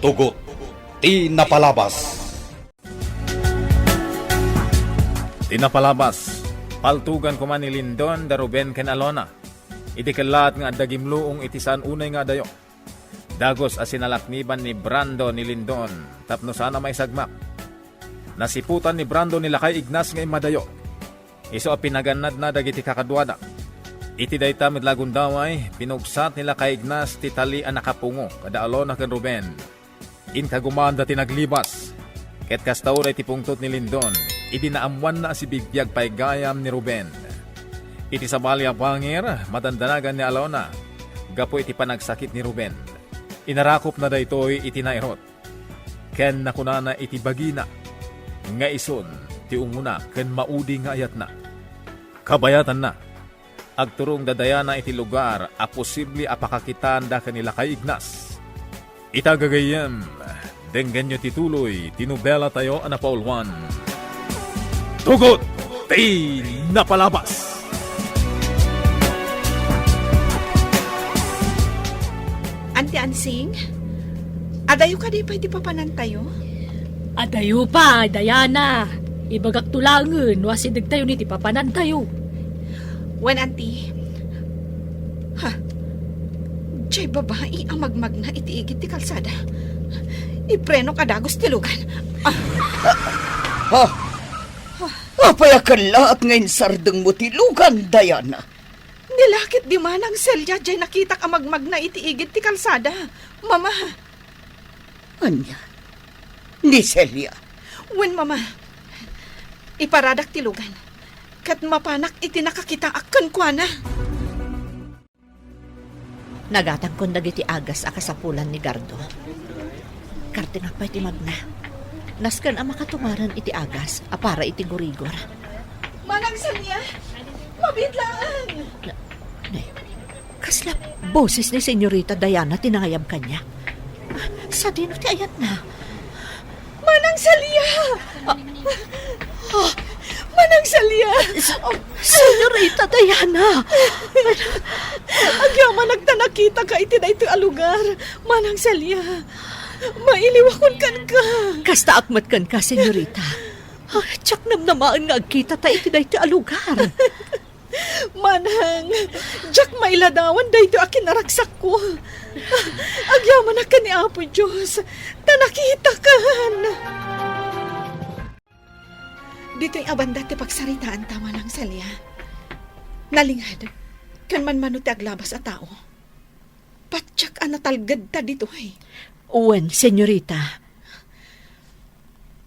Tugot, Tinapalabas. Tinapalabas, paltugan ko man ni Lindon da Ruben ken Alona. Iti kalat nga dagimluong itisan unay nga dayo. Dagos as sinalakniban ni Brando ni Lindon, tapno sana may sagmak. Nasiputan ni Brando nila kay Ignas nga imadayo. Iso a pinaganad na dagiti kakadwada. Iti dayta midlagundaway, pinugsat nila kay Ignas titali ang nakapungo, kada Alona ken Ruben. Inkagumanda tinaglibas. Ket kastaw na iti pungtot ni Lindon, idinaamuan na si bibiyag pay gayam ni Ruben. Iti sabalya bangir, madandanagan ni Alona. Gapo iti panagsakit ni Ruben. Inarakop na daytoy iti nairot. Ken nakunana iti bagina. Nga ison, ti umuna, ken maudi nga ayat na. Kabayatan na. Agturong dadayana iti lugar, a posible apakakitan da kanila kay Ignas. Itagagayam, denggan nyo tituloy, tinubela tayo anapaulwan. Tugot, Tinapalabas! Auntie Ansing, adayo ka di pa iti papanan tayo? Adayo pa, Diana. Ibagak tulangan, wasidag tayo ni tipapanan tayo. Wen, auntie. Ha? Diyay babae ang magmag na itiigit ti kalsada. Ipreno ka dagos tilugan. Apayakan lahat ngayon sardeng mo tilugan, Diana. Nilakit di man ang selya diyay nakita ka magmag na itiigit ti kalsada. Mama. Anya? Ni Celia. Wen, mama. Iparadak tilugan. Kat mapanak iti nakakita akan kwa na. Nagatang kong dagiti agas akasapulan ni Gardo. Karte nga pa iti magna. Naskan ang makatumaran iti agas, apara iti gurigor. Manang Celia, mabidlaan. Nay, kasla boses ni Senyorita Diana tinangayab kanya. Sa dino ti ayat na. Manang Celia! Manang Celia! Senyorita Diana! Agyaman nagtanakita ka iti na ito alugar. Manang Celia, mailiwakon kan ka. Kasta akmat kan ka, Senyorita. Tsak namnamaan nga agkita tayo iti na ito alugar. Manang, Jack mailadawan da ito akin naraksak ko. Agyaman na ka ni Apo Diyos. Tanakita kan. Dito'y abanda ti pagsaritaan ta, Manang Celia. Nalingad, kan man mano ti aglabas a tao. Patsak ang natalgad ta dito'y. Uwen, Senyorita.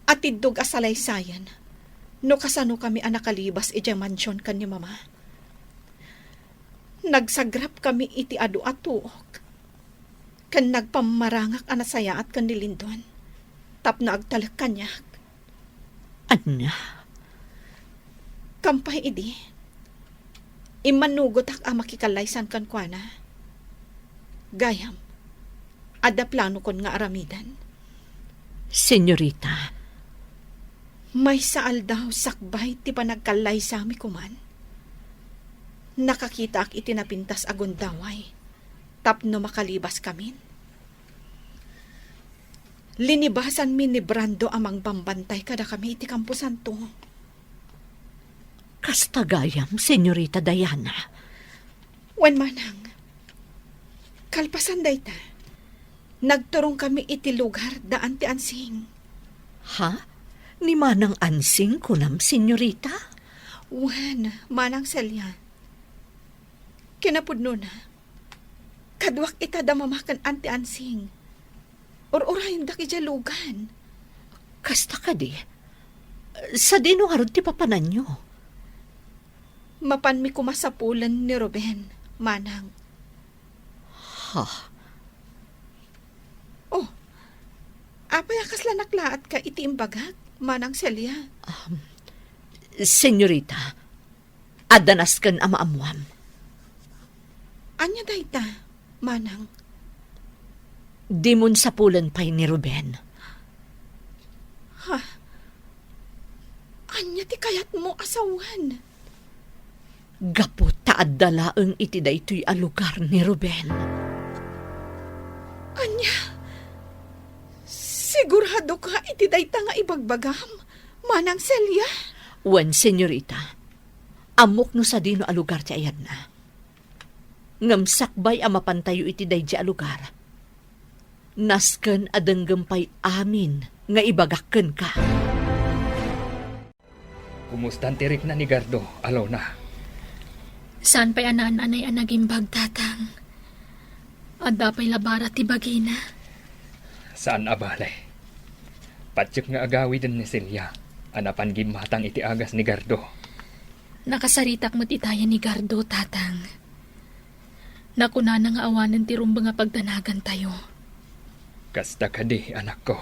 Atidog asalaysayan. No kasano kami anakalibas iti mansyon kan ni mama. Nagsagrap kami iti adu atuok. Kan nagpamarangak anasaya at kan nilindon. Tapno agtalak kanyak. Anya? Kampay idi. Imanugot ak makikalaysan kan kwa na. Gayam. Ada plano kon nga aramidan. Senyorita. May saal daw sakbay ti panagkalay sa mi kuman. Nakakita ak itinapintas agon daway. Tapno makalibas kamin. Linibasan mi ni Brando amang bambantay kada kami iti Campo Santo. Kastagayam, Senyorita Diana. Wen manang. Kalpasan dayta. Nagturong kami iti lugar daan ti Ansing. Ha? Ni Manang Ansing kunam, Senyorita? Wen, Manang Celia. Kinapudno na. Kadwak ita damamakan anti Ansing. Or-orayin da kijalugan. Kasta ka di. Sa dino harod ti papanan nyo. Mapan mi kumasapulan ni Ruben, Manang. Ha? Oh, apay akasla naklaat ka iti imbagak, Manang Celia. Senyorita, adanas kan amaamuam. Anya dayta, Manang? Di mon sapulan pay ni Ruben. Ha? Anya ti kayat mo asawan? Gapo taad dalaeng iti daytoy a lugar ni Ruben. Anya? Sigurado ka iti dayta nga ibagbagam, Manang Celia? Wen, senyorita. Amok no sa dino a lugar ti ayan na. Ngam sakbay a mapantayo iti daydi a lugar. Nasken adenggem pay amin nga ibagakken ka. Kumustan tirik na ni Gardo, Alona. Saan pa'y anaan-anay ang nagimbag, tatang? At dapay labara ti bagina. Saan abalay? Patsik nga agawi din ni Celia. Anapan gimatang iti agas ni Gardo. Nakasaritak mo't itayan ni Gardo, tatang. Nakuna na nga awanan ti rumba nga pagdanagan tayo. Kasta ka di, anak ko.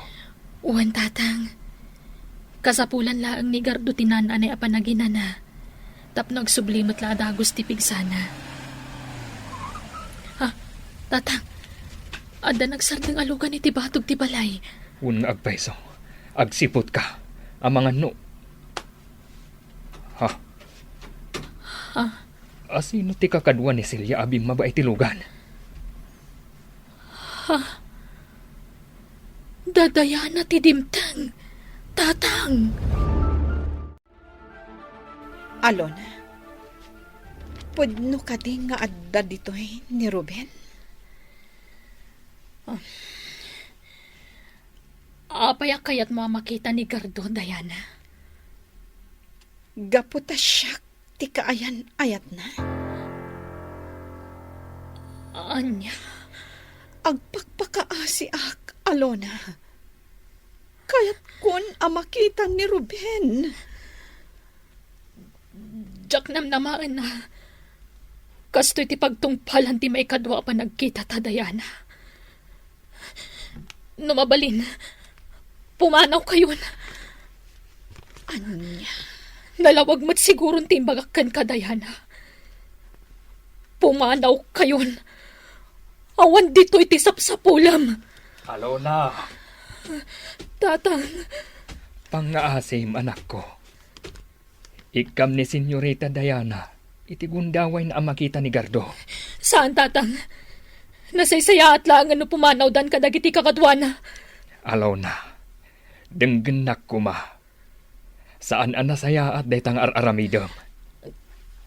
Uwan, tatang. Kasapulan laang ni Gardo tinananay apanagina na. Tapno agsublimot la adagos ti pigsana. Ha, tatang. Ada nagsardeng alugan iti batog ti balay. Un agpaiso. Agsipot ka. Amangan no. Ha? Ha? Asino ti kakadwa ni Celia abing mabait ti lugan? Dadayana ti dimtang. Tatang. Alona, pudno ka di nga adda dito'y ni Ruben? Apay kayat mo makita ni Gardo, Diana. Gaputa siya ti kaayan ayat na. Anya? Agpakpakaasi ak, Alona. Kaya't kun makita ni Ruben. Jak namnamaan na. Kasto'y ti pagtungpalan ti may kadwa pa nagkita ta, Diana. Numabalin. Pumanaw kayon. Anya? Nalawag mo't sigurong timbagakan ka, Diana. Pumanaw kayon. Awan dito'y ti sapsapulam. Alona! Tatang. Pangaasim, anak ko. Ikam ni Senyorita Diana, iti gundaway na makita ni Gardo. Saan, tatang? Nasaysaya at lang ano pumanaw dan kadagiti kakadwana. Alona, denggenak ko ma. Saan anasaya at daytang araramidom?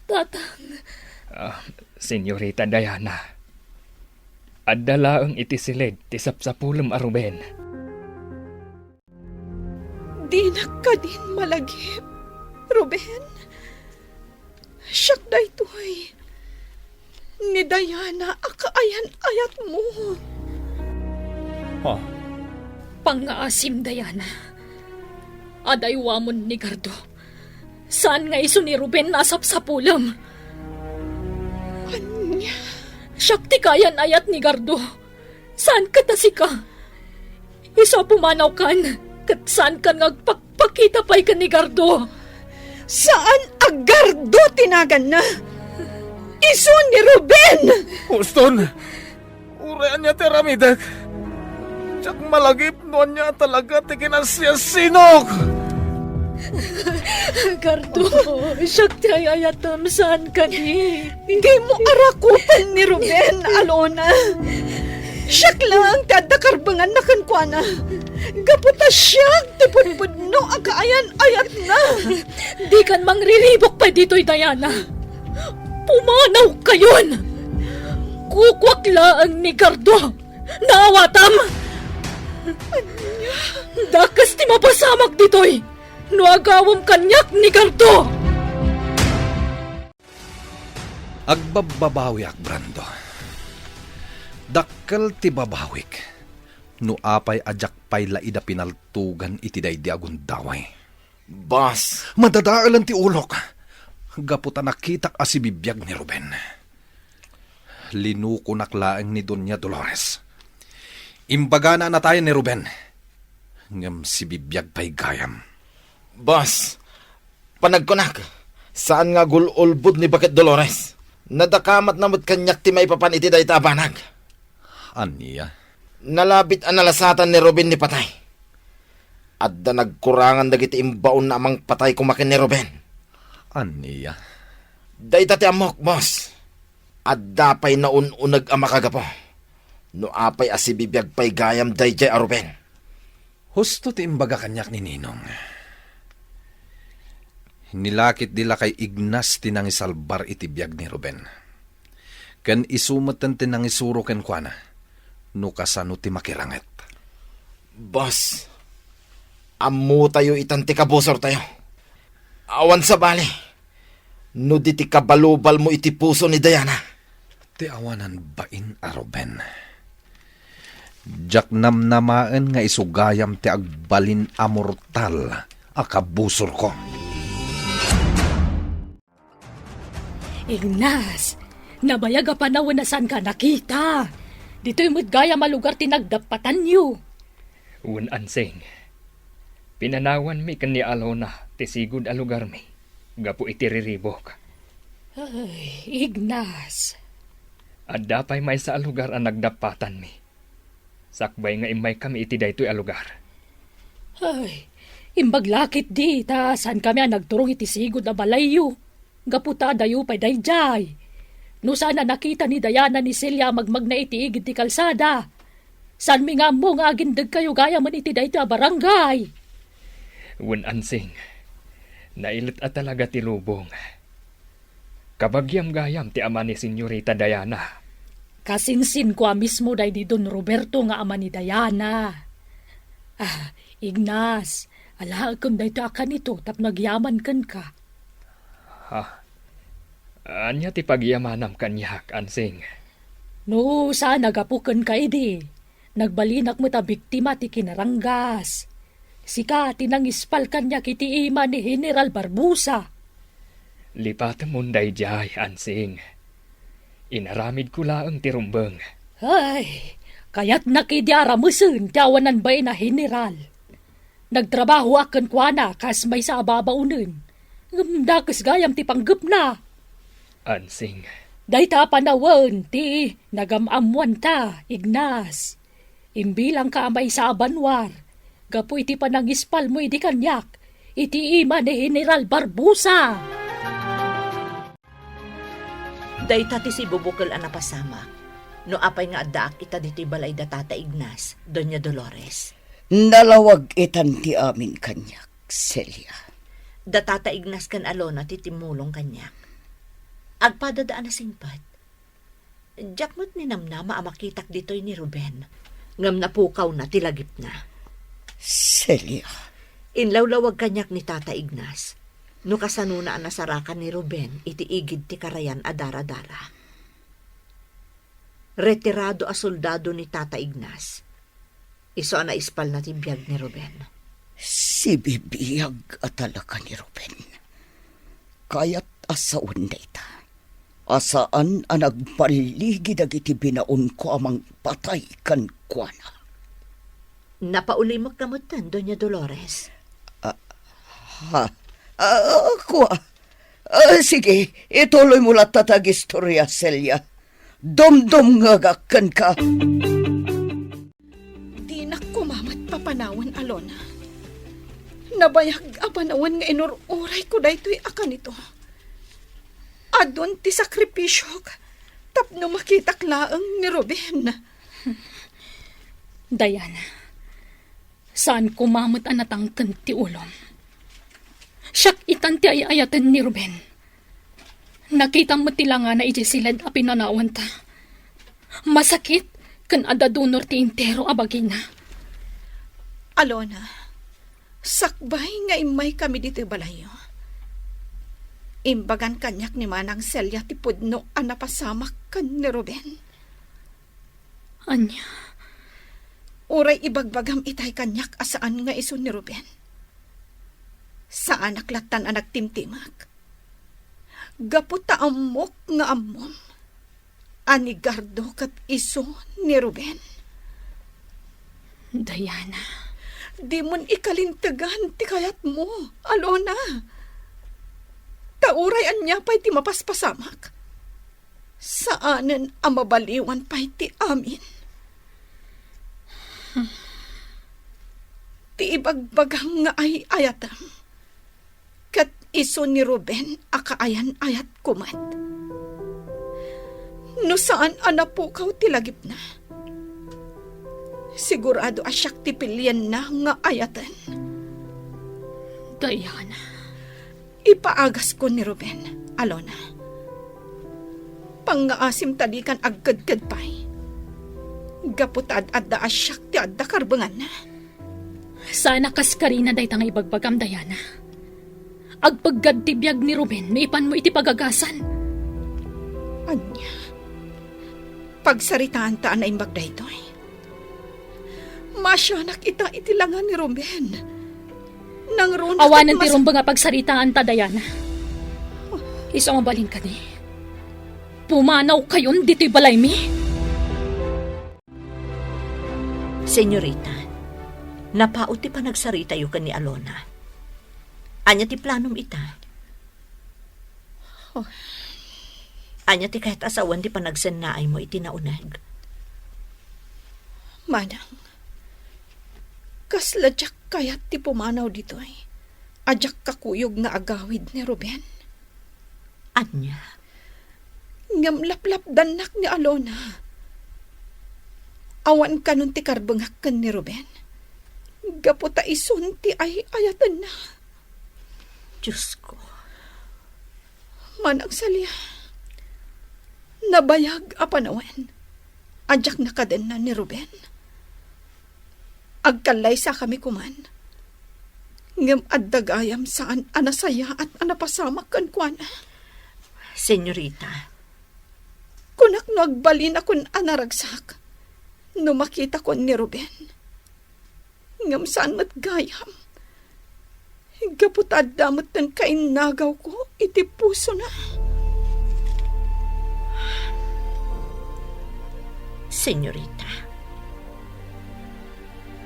Tatang. Senyorita Diana, adala ang iti silid ti sapsapulem a Ruben. Di na ka din malagip, Ruben. Siyak da ito'y ni Diana akaayan ayat mo. Oh, Pangaasim, Diana. Adaywamon ni Gardo. Saan nga iso ni Ruben nasap sa pulam? Anya? Siyak ti kayan ayat ni Gardo. Saan ka tasika? Iso pumanaw kan. Kat saan ka ngagpakpakita pa'y ka ni Gardo? Saan agardo tinagan na? Iso ni Ruben! Uston! Urayan niya teramidag. Tsak malagip noon niya talaga ti kinasyasinok! Gardo, siyak ti ayatam saan ka ni? Hindi mo arakupan ni Ruben, Alona. Siyak lang tadakarbangan na kankwana. Gaputa siyak tipudpudno agaayan ayat na. Di kan mangriribok pa dito'y Diana. Pumanaw kayon! Kukwak laang ni Gardo. Naawatam! Dakas ti mapasamak dito'y. Nuagawam kanyak ni Gardo. Agbababawi ak Brando. Dakkel ti babawik. No apay ajak pay laida pinaltugan iti daydi agundaway. Boss, Madadaalan ti ulok. Gaputa nakitak asibibiyag ni Ruben. Linukunak laeng ni Doña Dolores. Imbaga na tayo ni Ruben. Ngam si bibiyag pay gayam. boss, panagkunak. Saan nga gululbud ni Bakit Dolores? Nadakamat namot kanyak ti maipapan iti dayta abanag. Aniya? Nalabit ang nalasatan ni Ruben ni patay. Adda nagkurangan dagiti imbaon na amang patay kumakin ni Ruben. Aniya? Dayta ti amok, boss. Adda pay naununag ang makagapo. No apay asibibiyag pay gayam dayjay a Ruben. Husto ti imbaga kanyak ni Ninong. Nilakit dila kay Ignas tinangisalbar iti biyag ni Ruben. Ken isumatan tinangisuro ken kuana, no kasano ti makiranget. Boss, amu tayo itanti kabusor tayo. Awan sa bali. No di ti kabalubal mo iti puso ni Diana. Ti awanan bain a Ruben. Jak namnamaan nga isugayam ti agbalin a mortal a kabusor ko. Ignas, nabayag a panahon na saan ka nakita. Dito'y mudgaya malugar tinagdapatan niyo. Un ansing. Pinanawan mi kan ni Alona ti sigud a lugar mi. Gapu iti riribok. Ay, Ignas. Adda pay may sa lugar ang nagdapatan mi. Sakbay nga imay kami iti daytoy a lugar. Ay, imbaglakit di, ta saan kami ang nagturong iti sigod na balayo. Gaputa dayo pa'y dayjay. No sana nakita ni Diana ni Celia magmag na iti igid ti kalsada. San mi nga mo nga agindag kayo gaya man iti dayto a barangay. Un ansing. Nailit at talaga ti lubong. Kabagyam gayam ti ama ni Senyorita Diana. Kasingsin ko mismo day di Don Roberto nga ama ni Diana. Ah, Ignas, alaag kung day to akan ito tap nagyaman kan ka. Ha? Anya ti pagyamanam kanyak, ansing. No, sana gapukan ka idi. Nagbalinak mo ta biktima ti kinaranggas. Sika tinangispal kanya kiti ima ni General Barbusa. Lipat munday jay, ansing. Inaramid ko laang ti rumbeng. Ay, kaya't nakidyara musun tiawanan ba na General. Nagtrabaho akan kuana kas may sa ababaunin. Dakas gayam ti panggap na. Ansing. Dayta panawan ti nagamamuan ta, Ignas. Imbilang ka amay sa abanwar. Gapu iti panangispal mo iti kanyak. Iti ima ni General Barbusa. Dayta ti si bubukal ang napasama. No apay nga addaak ita dito'y balay da Tata Ignas, Doña Dolores. Nalawag itan ti amin kanyak, Celia. Da Tata Ignas kan Alona ti timulong kanyak. Agpadadaan na singpat. Jakmot ni namnama amakitak dito'y ni Ruben. Ngam na pukaw na tilagip na. Celia. Inlawlawag kanyak ni Tata Ignas. No kasanuna ang nasarakan ni Ruben, iti igid ti karayan a dara-dara. Retirado a soldado ni Tata Ignas. Iso na ispal na ti biyag ni Ruben. Si bibiyag atalaka ni Ruben. Kayat asaon na ita. Asaan ang nagpaligid iti binaon ko amang patay kan kuana. Napaulimag kamutan, Doña Dolores. Ako. Sige, ituloy mo lang tatag istorya, Celia. Dom-dom ngagakan ka. Di na kumamat papanawan, Alona. Nabayag apanawan nga inururay ko daytoy akan ito. Adon ti sakripisyo tapno makitak laeng ni Ruben. Diana, saan kumamot ang natangkan ti ulom? Siyak itan ti ayayatan ni Ruben. Nakita mo tila nga na ijesilad a pinanawan ta. Masakit kan adadunor ti intero abagina. Alona, sakbay nga imay kami dito balayo. Imbagan kanyak ni Manang Celia ti pudno ang napasamak kan ni Ruben. Anya? Uray ibagbagam itay kanyak asaan nga iso ni Ruben. Saan naklatan ang nagtimtimak. Gaputa amok nga amom. Ani Gardo kat iso ni Ruben. Diana. Di mon ikalintagan ti kayat mo, Alona. Tauray anya pa'y ti mapaspasamak. Saanen ang mabaliwan pa'y ti amin. Ti ibagbagang nga ay ayatam. Kat iso ni Ruben akaayan ayat kumat. No saan anapukaw ti lagip na. Sigurado asyak tipilyan na nga ayatan. Diana, Ipaagas ko ni Ruben, Alona. Pangaasim talikan agkad-kad pa'y. Gaputad adda asyak ti adda karbangan na. sana kas karina day tanga ibagbagam, Diana. Agpaggad ti biyag ni Ruben, maipan mo iti pagagasan. Anya, pagsaritaan taan na imbag daytoy. Masyanak ita itilangan ni Ruben. Nang ron Awanan ti rumba nga pagsaritaan ta, Diana. Iso mabalin ka ni. Pumanaw kayon dito'y balay mi. Senyorita, napauti pa nagsarita yu ka ni Alona. Anya ti planom ita. Anya ti kahit asawan di pa nagsennaay mo iti naunag. Manang, kasladyak kayat ti pumanaw ditoy. Adyak kakuyog nga agawid ni Ruben. Anya, Ngam laplap danak ni Alona. Awan kanon ti karbangak kan ni Ruben. Gaputa ison ti ay ayatan na. Diyos ko. Manang salya. Nabayag a panawen. Adyak nakaden na ni Ruben. Agkalay sa kami kuman. Ngam addagayam saan anasaya at anapasamak kan kuana. Senyorita, Kunak no agbalin akon anaragsak. No makita ko ni Ruben. Ngam saan matgayam. Gaputad damot ng kainagaw ko, iti puso na. senyorita.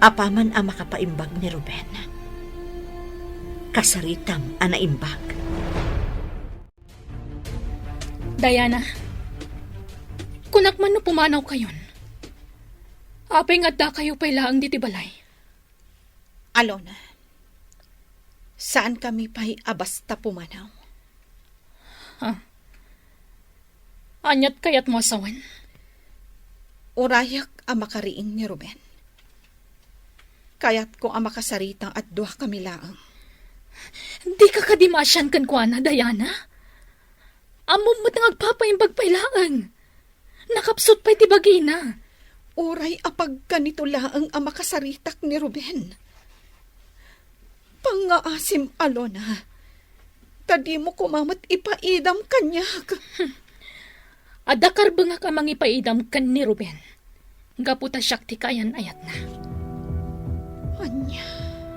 Apaman ang makapaimbag ni Ruben. Kasaritam ang naimbag. Diana, kunak man no pumanaw kayon. Apay nga da kayo pa'y laang diti balay. Alona, saan kami pa'y abasta pumanaw? Anyat kayat mo asawan. Urayak ang makariing ni Ruben. Kayat ko ang makasaritang at duha kami laang. Di ka kadimasyan kan kuana, Diana. Amom mo't nga agpapaimbag pa'y laang. Nakapsot pa'y tibagina. Uray apag ganito laang ang makasaritak ni Ruben. Pangaasim, Alona. Tadi mo kumamat ipaidam kanyak. Adakar ba nga ka mangipaidam kan ni Ruben? Gaputa siyak ti kayan ayat na. Anya,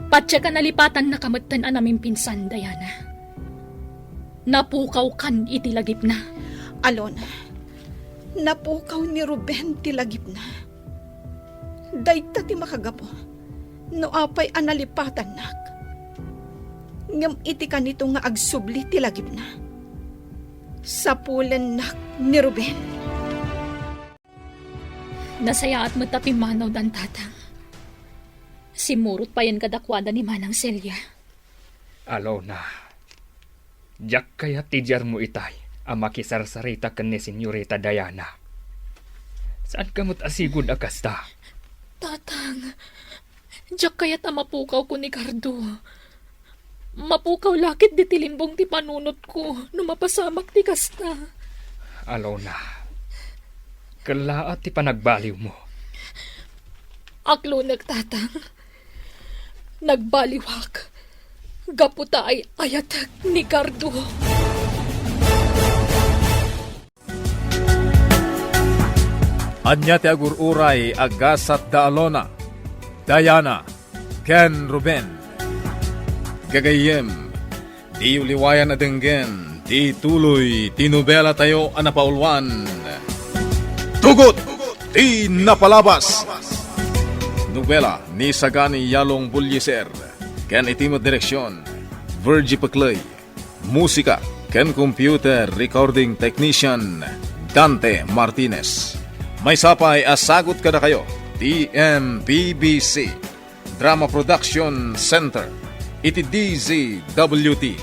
Patya ka nalipatan na kamatan anaming pinsan, Diana. Napukaw kan itilagip na. Alona, napukaw ni Ruben tilagip na. Dayta ti makagapo, no apay analipatan nak. Ngam iti kanito nga agsubli tilagip na. Sapulan nak ni Ruben. Nasaya at matapimanaw dan tatang. Simurot pa yan kadakwada ni Manang Celia. Alona, jak kaya tijar mo itay ang makisarsarita kan ni Senyorita Diana. Saan kamot asigod akasta? Tatang, diyak kaya't mapukaw ko ni Cardo. Mapukaw lakit di tilimbong ti panunot ko no mapasamak ti kasta. Alona, kalaat ti panagbaliw mo. Aklo nagtatang, nagbaliwak, gaputa ay ayatag ni Cardo. Anya ti agururay agasat da Alona, Diana, ken Ruben. Gagayem, di uliwayan na denggen, di tuloy, tinubela tayo anapaulwan. Tugot, di napalabas. Nobela ni Sagani Yalong Bulyeser, ken itimot direksyon, Virgie Paclay. Musika, ken computer recording technician, Dante Martinez. May sapay asagot kada kayo, TMPBC, Drama Production Center, iti DZWT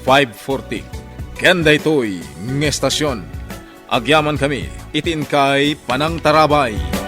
540. Ken daytoy ng estasyon. Agyaman kami, itin kay Panang Tarabay.